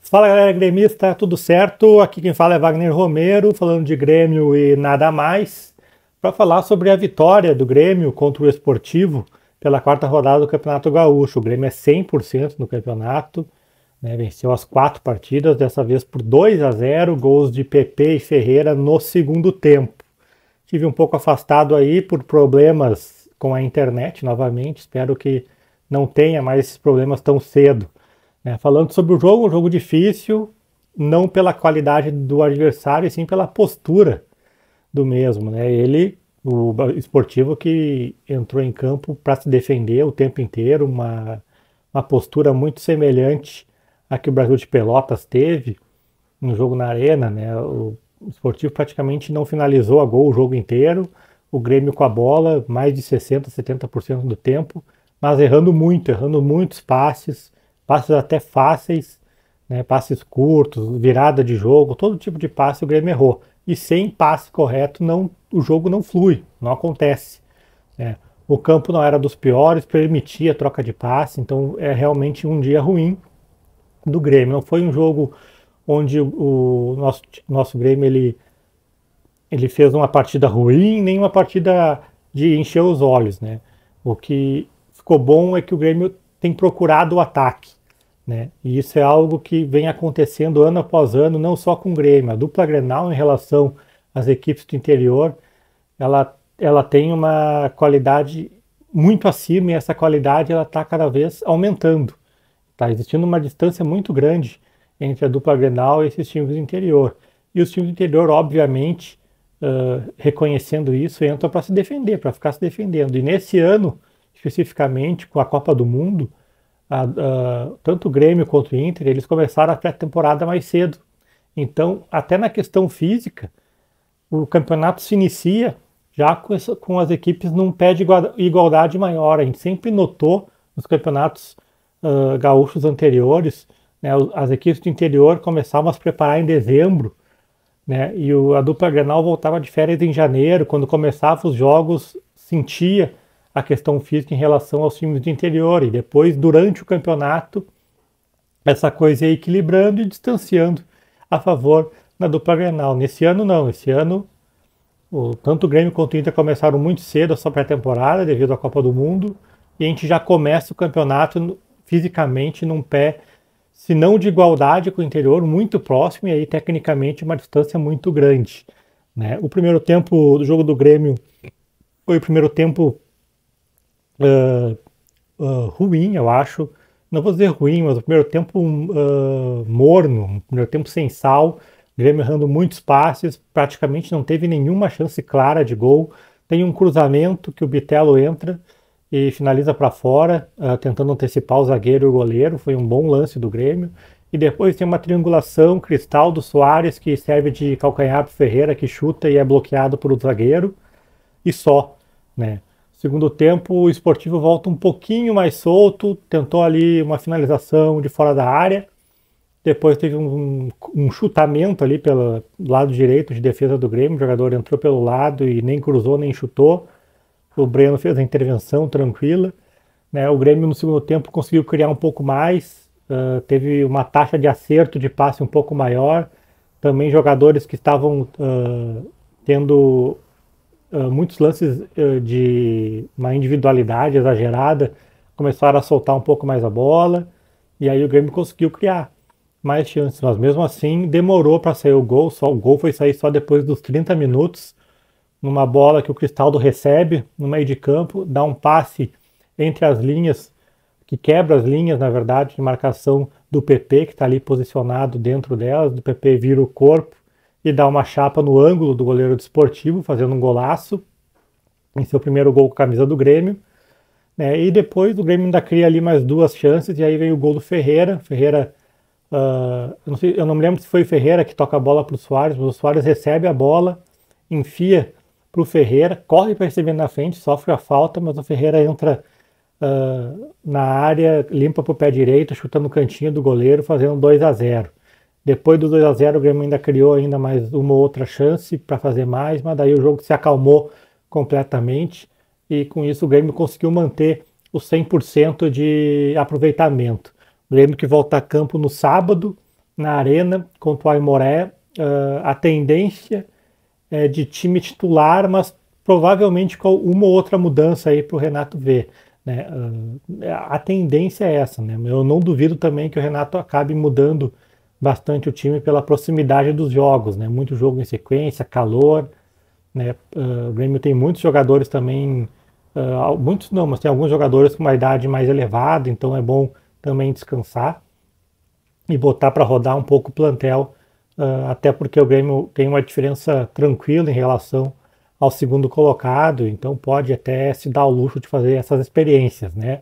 Fala galera gremista, tudo certo? Aqui quem fala é Wagner Romero, falando de Grêmio e nada mais, para falar sobre a vitória do Grêmio contra o Esportivo pela quarta rodada do Campeonato Gaúcho. O Grêmio é 100% no campeonato, né? Venceu as 4 partidas, dessa vez por 2-0, gols de PP e Ferreira no segundo tempo. Tive um pouco afastado aí por problemas com a internet novamente, espero que não tenha mais esses problemas tão cedo. Falando sobre o jogo, um jogo difícil, não pela qualidade do adversário, e sim pela postura do mesmo. Ele, o Esportivo, que entrou em campo para se defender o tempo inteiro, uma postura muito semelhante à que o Brasil de Pelotas teve no jogo na Arena. O Esportivo praticamente não finalizou a gol o jogo inteiro, o Grêmio com a bola mais de 60%, 70% do tempo, mas errando muitos passes até fáceis, passes curtos, virada de jogo, todo tipo de passe o Grêmio errou. E sem passe correto, o jogo não flui, não acontece. O campo não era dos piores, permitia troca de passe, então é realmente um dia ruim do Grêmio. Não foi um jogo onde o nosso Grêmio ele fez uma partida ruim, nem uma partida de encher os olhos. O que ficou bom é que o Grêmio tem procurado o ataque. E isso é algo que vem acontecendo ano após ano, não só com o Grêmio. A dupla Grenal, em relação às equipes do interior, ela tem uma qualidade muito acima, e essa qualidade está cada vez aumentando. Está existindo uma distância muito grande entre a dupla Grenal e esses times do interior. E os times do interior, obviamente, reconhecendo isso, entram para se defender, para ficar se defendendo. E nesse ano, especificamente, com a Copa do Mundo, tanto o Grêmio quanto o Inter, eles começaram a pré-temporada mais cedo. Então, até na questão física, o campeonato se inicia já com as equipes num pé de igualdade maior. A gente sempre notou nos campeonatos gaúchos anteriores, as equipes do interior começavam a se preparar em dezembro, e a dupla Grenal voltava de férias em janeiro. Quando começavam os jogos, sentia a questão física em relação aos times do interior, e depois, durante o campeonato, essa coisa ia equilibrando e distanciando a favor da dupla Grenal. Nesse ano não, esse ano tanto o Grêmio quanto o Inter começaram muito cedo a sua pré-temporada devido à Copa do Mundo, e a gente já começa o campeonato fisicamente num pé, se não de igualdade com o interior, muito próximo, e aí tecnicamente uma distância muito grande. O primeiro tempo do jogo do Grêmio foi o primeiro tempo ruim, eu acho. Não vou dizer ruim, mas o primeiro tempo morno, o primeiro tempo sem sal. O Grêmio errando muitos passes, praticamente não teve nenhuma chance clara de gol. Tem um cruzamento que o Bitelo entra e finaliza para fora, tentando antecipar o zagueiro e o goleiro. Foi um bom lance do Grêmio. E depois tem uma triangulação cristal do Soares, que serve de calcanhar para o Ferreira, que chuta e é bloqueado por o zagueiro. E só, Segundo tempo, o Esportivo volta um pouquinho mais solto, tentou ali uma finalização de fora da área, depois teve um chutamento ali pelo lado direito de defesa do Grêmio, o jogador entrou pelo lado e nem cruzou nem chutou, o Breno fez a intervenção tranquila, o Grêmio no segundo tempo conseguiu criar um pouco mais, teve uma taxa de acerto de passe um pouco maior, também jogadores que estavam tendo muitos lances de uma individualidade exagerada começaram a soltar um pouco mais a bola, e aí o Grêmio conseguiu criar mais chances, mas mesmo assim demorou para sair o gol. O gol foi sair só depois dos 30 minutos, numa bola que o Cristaldo recebe no meio de campo, dá um passe entre as linhas, que quebra as linhas, na verdade, de marcação do PP, que está ali posicionado dentro delas. Do PP vira o corpo e dá uma chapa no ângulo do goleiro do Esportivo, fazendo um golaço em seu primeiro gol com a camisa do Grêmio. E depois o Grêmio ainda cria ali mais 2 chances, e aí vem o gol do Ferreira. Eu não me lembro se foi o Ferreira que toca a bola para o Soares, mas o Soares recebe a bola, enfia para o Ferreira, corre para receber na frente, sofre a falta, mas o Ferreira entra na área, limpa para o pé direito, chuta no cantinho do goleiro, fazendo 2-0. Depois do 2-0, o Grêmio ainda criou ainda mais uma ou outra chance para fazer mais, mas daí o jogo se acalmou completamente, e com isso o Grêmio conseguiu manter o 100% de aproveitamento. O Grêmio que volta a campo no sábado, na Arena contra o Aimoré. A tendência é de time titular, mas provavelmente com uma ou outra mudança aí para o Renato ver, né? A tendência é essa, né? Eu não duvido também que o Renato acabe mudando bastante o time pela proximidade dos jogos, né? Muito jogo em sequência, calor, né? O Grêmio tem muitos jogadores também, muitos não, mas tem alguns jogadores com uma idade mais elevada, então é bom também descansar e botar para rodar um pouco o plantel, até porque o Grêmio tem uma diferença tranquila em relação ao segundo colocado, então pode até se dar o luxo de fazer essas experiências, né?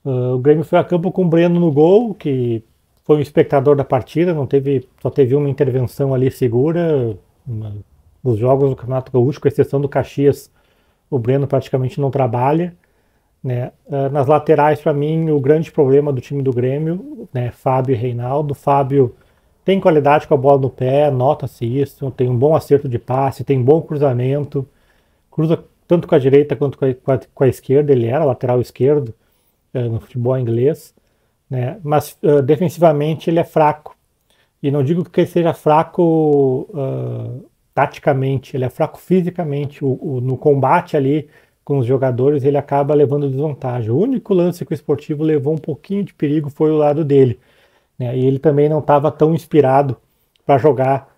O Grêmio foi a campo com o Breno no gol, que foi um espectador da partida, só teve uma intervenção ali segura. Nos jogos do Campeonato Gaúcho, com exceção do Caxias, o Breno praticamente não trabalha, né? Nas laterais, para mim, o grande problema do time do Grêmio, né? Fábio e Reinaldo. Fábio tem qualidade com a bola no pé, nota-se isso, tem um bom acerto de passe, tem bom cruzamento, cruza tanto com a direita quanto com a esquerda, ele era lateral esquerdo no futebol inglês, né? Mas defensivamente ele é fraco. E não digo que ele seja fraco taticamente, ele é fraco fisicamente. No combate ali com os jogadores, ele acaba levando desvantagem. O único lance que o Sportivo levou um pouquinho de perigo foi o lado dele, né? E ele também não estava tão inspirado para jogar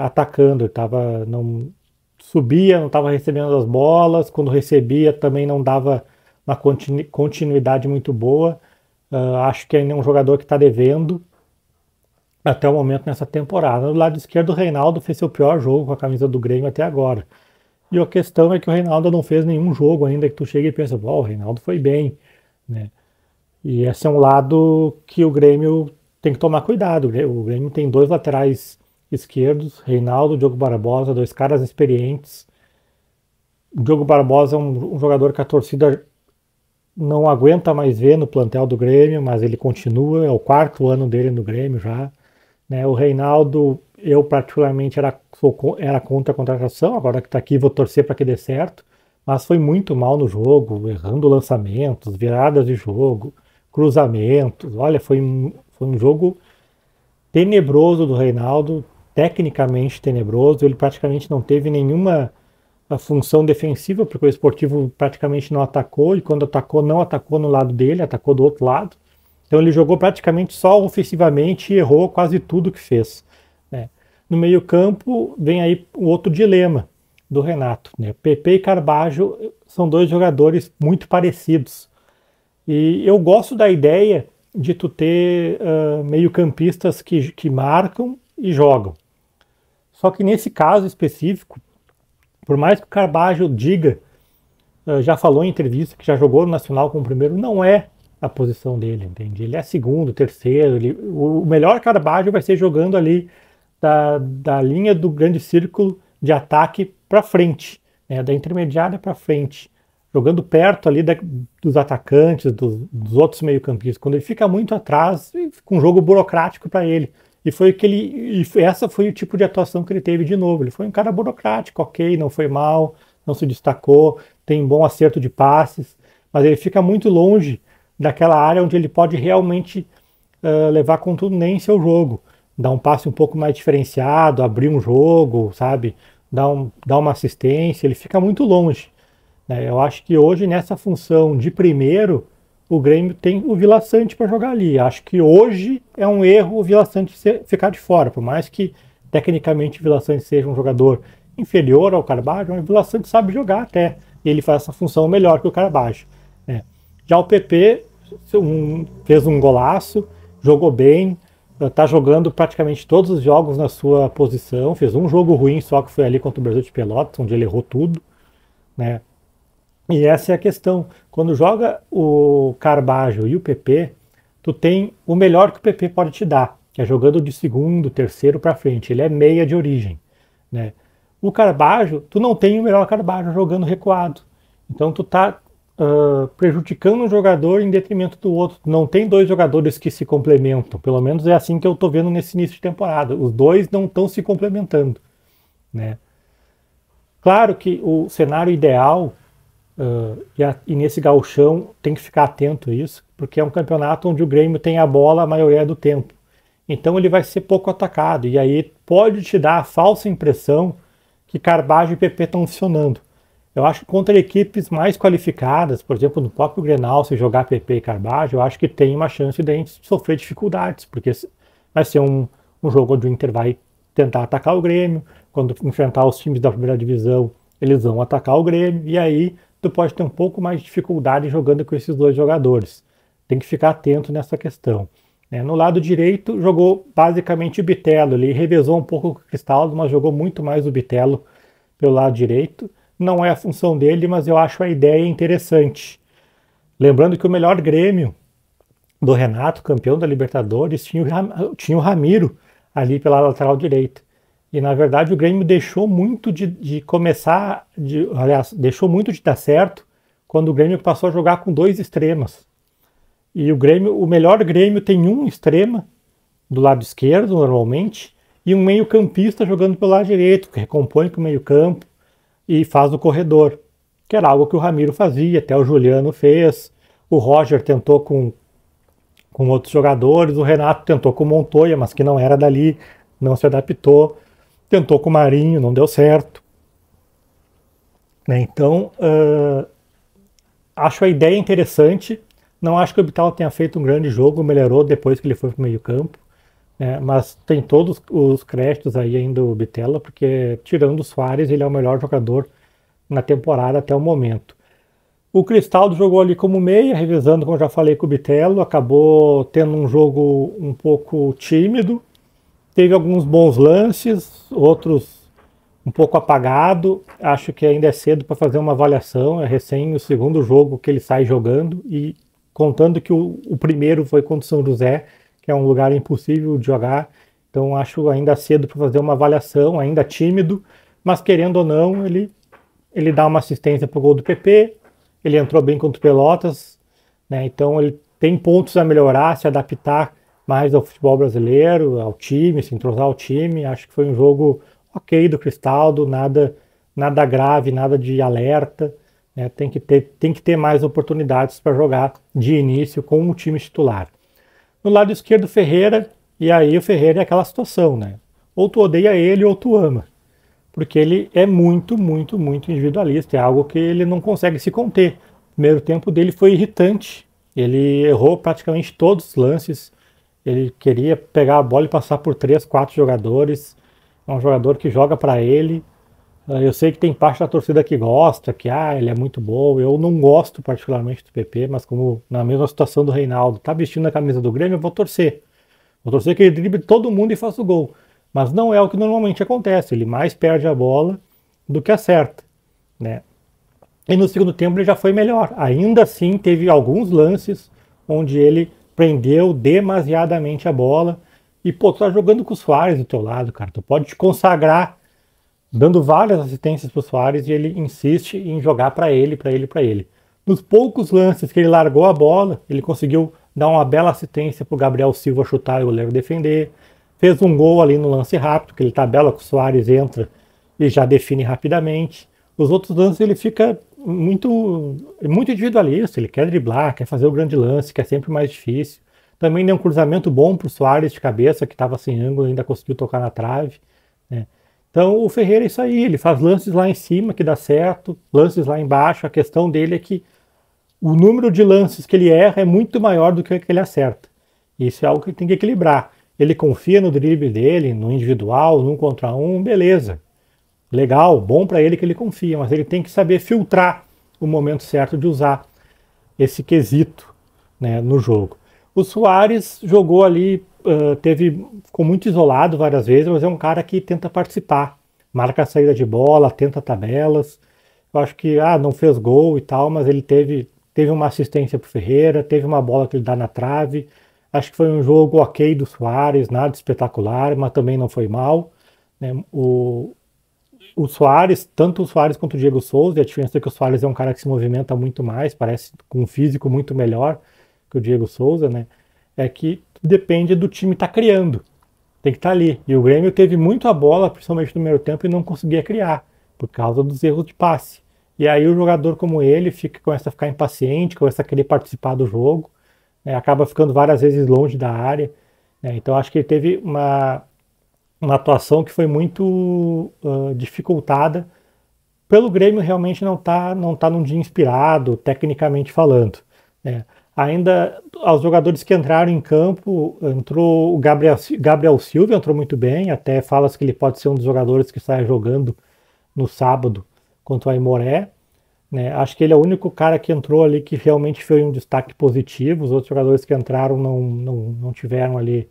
atacando. Ele não subia, não estava recebendo as bolas. Quando recebia, também não dava uma continuidade muito boa. Acho que ainda é um jogador que está devendo até o momento nessa temporada. Do lado esquerdo, o Reinaldo fez seu pior jogo com a camisa do Grêmio até agora. E a questão é que o Reinaldo não fez nenhum jogo ainda que tu chega e pensa, o Reinaldo foi bem, né? E esse é um lado que o Grêmio tem que tomar cuidado. O Grêmio tem dois laterais esquerdos, Reinaldo, Diogo Barbosa, dois caras experientes. O Diogo Barbosa é um jogador que a torcida não aguenta mais ver no plantel do Grêmio, mas ele continua, é o 4º ano dele no Grêmio já, né? O Reinaldo, eu particularmente era contra a contratação, agora que está aqui vou torcer para que dê certo, mas foi muito mal no jogo, errando lançamentos, viradas de jogo, cruzamentos. Olha, foi um jogo tenebroso do Reinaldo, tecnicamente tenebroso. Ele praticamente não teve nenhuma função defensiva, porque o Sportivo praticamente não atacou, e quando atacou, não atacou no lado dele, atacou do outro lado. Então ele jogou praticamente só ofensivamente e errou quase tudo que fez, né? No meio-campo vem aí o outro dilema do Renato, né? PP e Carbajo são dois jogadores muito parecidos. E eu gosto da ideia de tu ter meio-campistas que marcam e jogam. Só que nesse caso específico, por mais que o Carbajo diga, já falou em entrevista que já jogou no Nacional como primeiro, não é a posição dele, entende? Ele é segundo, terceiro. O melhor Carbajo vai ser jogando ali da linha do grande círculo de ataque para frente, né? Da intermediária para frente, jogando perto ali dos atacantes, dos outros meio-campistas. Quando ele fica muito atrás, fica um jogo burocrático para ele. Essa foi o tipo de atuação que ele teve de novo. Ele foi um cara burocrático, ok, não foi mal, não se destacou, tem bom acerto de passes, mas ele fica muito longe daquela área onde ele pode realmente levar contundência ao jogo, dar um passe um pouco mais diferenciado, abrir um jogo, sabe, dar uma assistência. Ele fica muito longe, né? Eu acho que hoje nessa função de primeiro, o Grêmio tem o Vila Sante para jogar ali. Acho que hoje é um erro o Vila Sante ficar de fora, por mais que tecnicamente o Vila Sante seja um jogador inferior ao Carbajo, o Vila Sante sabe jogar até, e ele faz essa função melhor que o Carbajo, né? Já o PP fez um golaço, jogou bem, está jogando praticamente todos os jogos na sua posição, fez um jogo ruim só que foi ali contra o Brasil de Pelotas, onde ele errou tudo, né? E essa é a questão. Quando joga o Carbajo e o PP, tu tem o melhor que o PP pode te dar, que é jogando de segundo, terceiro para frente. Ele é meia de origem, né? O Carbajo, tu não tem o melhor Carbajo jogando recuado. Então tu tá prejudicando um jogador em detrimento do outro. Não tem dois jogadores que se complementam. Pelo menos é assim que eu tô vendo nesse início de temporada. Os dois não estão se complementando, né? Claro que o cenário ideal, e nesse gauchão tem que ficar atento a isso, porque é um campeonato onde o Grêmio tem a bola a maioria do tempo. Então ele vai ser pouco atacado. E aí pode te dar a falsa impressão que Carbajo e PP estão funcionando. Eu acho que contra equipes mais qualificadas, por exemplo, no próprio Grenal, se jogar PP e Carbajo, eu acho que tem uma chance de a gente sofrer dificuldades, porque vai ser um jogo onde o Inter vai tentar atacar o Grêmio, quando enfrentar os times da primeira divisão, eles vão atacar o Grêmio, e aí tu pode ter um pouco mais de dificuldade jogando com esses dois jogadores. Tem que ficar atento nessa questão. No lado direito, jogou basicamente o Bitelo. Ele revezou um pouco com o Cristaldo, mas jogou muito mais o Bitelo pelo lado direito. Não é a função dele, mas eu acho a ideia interessante. Lembrando que o melhor Grêmio do Renato, campeão da Libertadores, tinha o Ramiro ali pela lateral direita. E na verdade o Grêmio deixou muito de começar, aliás, deixou muito de dar certo quando o Grêmio passou a jogar com dois extremas. E o melhor Grêmio tem um extrema do lado esquerdo, normalmente, e um meio-campista jogando pelo lado direito, que recompõe com o meio-campo e faz o corredor, que era algo que o Ramiro fazia, até o Juliano fez, o Roger tentou com outros jogadores, o Renato tentou com o Montoya, mas que não era dali, não se adaptou, tentou com o Marinho, não deu certo. Então, acho a ideia interessante. Não acho que o Bitelo tenha feito um grande jogo, melhorou depois que ele foi para o meio campo, mas tem todos os créditos aí ainda o Bitelo, porque tirando o Suárez, ele é o melhor jogador na temporada até o momento. O Cristaldo jogou ali como meia, revezando, como já falei, com o Bitelo, acabou tendo um jogo um pouco tímido, teve alguns bons lances, outros um pouco apagado. Acho que ainda é cedo para fazer uma avaliação, é recém o segundo jogo que ele sai jogando, e contando que o primeiro foi contra o São José, que é um lugar impossível de jogar, então acho ainda cedo para fazer uma avaliação, ainda tímido, mas querendo ou não, ele dá uma assistência para o gol do PP, ele entrou bem contra o Pelotas, então ele tem pontos a melhorar, se adaptar mais ao futebol brasileiro, ao time, se entrosar ao time. Acho que foi um jogo ok do Cristaldo, nada grave, nada de alerta. Tem que ter mais oportunidades para jogar de início com o time titular. No lado esquerdo, Ferreira, e aí o Ferreira é aquela situação, ou tu odeia ele ou tu ama, porque ele é muito, muito, muito individualista, é algo que ele não consegue se conter. O primeiro tempo dele foi irritante, ele errou praticamente todos os lances, ele queria pegar a bola e passar por 3, 4 jogadores, é um jogador que joga para ele. Eu sei que tem parte da torcida que gosta, que ele é muito bom. Eu não gosto particularmente do PP, mas como na mesma situação do Reinaldo, tá vestindo a camisa do Grêmio, eu vou torcer. Vou torcer que ele drible todo mundo e faça o gol. Mas não é o que normalmente acontece. Ele mais perde a bola do que acerta, E no segundo tempo ele já foi melhor. Ainda assim teve alguns lances onde ele prendeu demasiadamente a bola. E tu tá jogando com o Suárez do teu lado, cara. Tu pode te consagrar dando várias assistências para o Suárez, e ele insiste em jogar para ele. Nos poucos lances que ele largou a bola, ele conseguiu dar uma bela assistência para o Gabriel Silva chutar e o goleiro defender. Fez um gol ali no lance rápido, que ele tabela com o Suárez, entra e já define rapidamente. Os outros lances ele fica muito individualista, ele quer driblar, quer fazer o grande lance, que é sempre mais difícil. Também deu um cruzamento bom para o Suárez de cabeça, que estava sem ângulo, ainda conseguiu tocar na trave. Então o Ferreira é isso aí, ele faz lances lá em cima que dá certo, lances lá embaixo. A questão dele é que o número de lances que ele erra é muito maior do que ele acerta. Isso é algo que tem que equilibrar. Ele confia no drible dele, no individual, num contra um, beleza. Legal, bom para ele que ele confia, mas ele tem que saber filtrar o momento certo de usar esse quesito no jogo. O Suárez jogou ali, ficou muito isolado várias vezes, mas é um cara que tenta participar, marca a saída de bola, tenta tabelas. Eu acho que não fez gol e tal, mas ele teve uma assistência para o Ferreira, teve uma bola que ele dá na trave. Acho que foi um jogo ok do Suárez, nada espetacular, mas também não foi mal. O Suárez, tanto o Suárez quanto o Diego Souza, e a diferença é que o Suárez é um cara que se movimenta muito mais, parece com um físico muito melhor que o Diego Souza, é que depende do time estar criando. Tem que estar ali. E o Grêmio teve muito a bola, principalmente no primeiro tempo, e não conseguia criar, por causa dos erros de passe. E aí o jogador como ele começa a ficar impaciente, começa a querer participar do jogo, acaba ficando várias vezes longe da área. né? Então acho que ele teve uma atuação que foi muito dificultada pelo Grêmio realmente não tá num dia inspirado, tecnicamente falando, né? Ainda aos jogadores que entraram em campo, entrou o Gabriel Silva, entrou muito bem, até fala-se que ele pode ser um dos jogadores que sai jogando no sábado contra o Aimoré, né? Acho que ele é o único cara que entrou ali que realmente foi um destaque positivo. Os outros jogadores que entraram não tiveram ali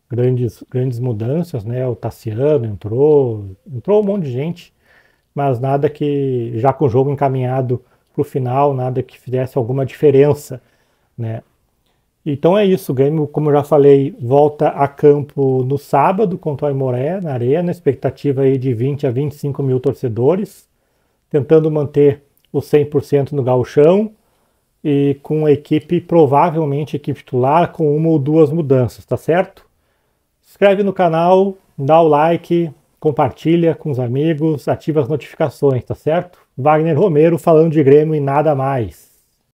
grandes mudanças, né? O Tassiano entrou um monte de gente, mas nada que, já com o jogo encaminhado para o final, nada que fizesse alguma diferença, né? Então é isso, o Grêmio, como eu já falei, volta a campo no sábado contra o Aimoré, na Arena, expectativa aí de 20 a 25 mil torcedores, tentando manter o 100% no gauchão e com a equipe, provavelmente equipe titular, com uma ou duas mudanças, tá certo? Se inscreve no canal, dá o like, compartilha com os amigos, ativa as notificações, tá certo? Wagner Romero falando de Grêmio e nada mais.